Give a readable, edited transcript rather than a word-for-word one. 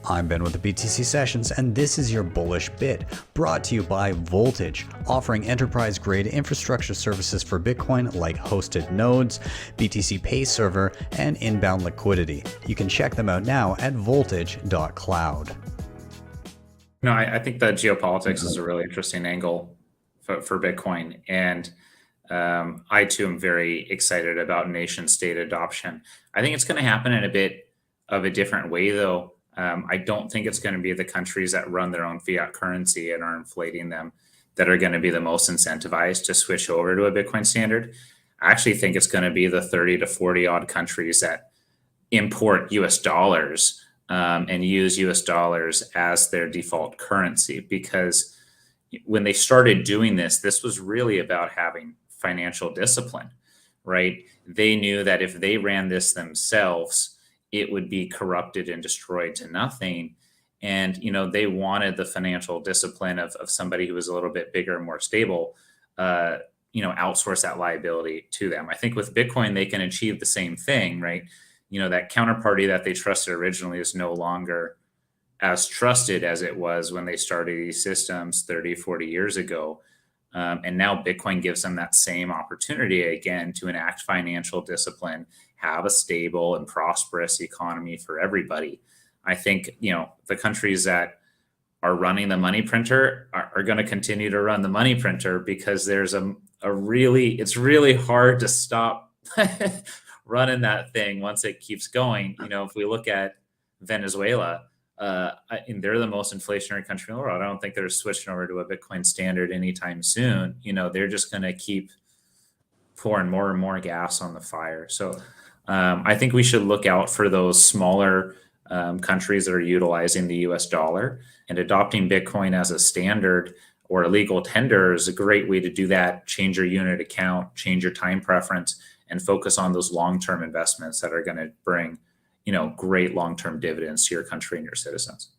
I'm Ben with the BTC Sessions, and this is your Bullish Bit, brought to you by Voltage, offering enterprise-grade infrastructure services for Bitcoin like hosted nodes, BTC Pay Server, and inbound liquidity. You can check them out now at voltage.cloud. No, I think that geopolitics is a really interesting angle for Bitcoin. And I too am very excited about nation state adoption. I think it's going to happen in a bit of a different way, though. I don't think it's going to be the countries that run their own fiat currency and are inflating them that are going to be the most incentivized to switch over to a Bitcoin standard. I actually think it's going to be the 30 to 40 odd countries that import US dollars and use US dollars as their default currency. Because when they started doing this, this was really about having financial discipline, right? They knew that if they ran this themselves, it would be corrupted and destroyed to nothing. And, they wanted the financial discipline of somebody who was a little bit bigger and more stable, outsource that liability to them. I think with Bitcoin, they can achieve the same thing, right? That counterparty that they trusted originally is no longer as trusted as it was when they started these systems 30, 40 years ago. And now Bitcoin gives them that same opportunity again to enact financial discipline, have a stable and prosperous economy for everybody. I think, the countries that are running the money printer are going to continue to run the money printer because there's it's really hard to stop running that thing once it keeps going. If we look at Venezuela, and they're the most inflationary country in the world. I don't think they're switching over to a Bitcoin standard anytime soon. They're just going to keep pouring more and more gas on the fire. So I think we should look out for those smaller countries that are utilizing the US dollar, and adopting Bitcoin as a standard or a legal tender is a great way to do that. Change your unit account, change your time preference, and focus on those long-term investments that are going to bring great long-term dividends to your country and your citizens.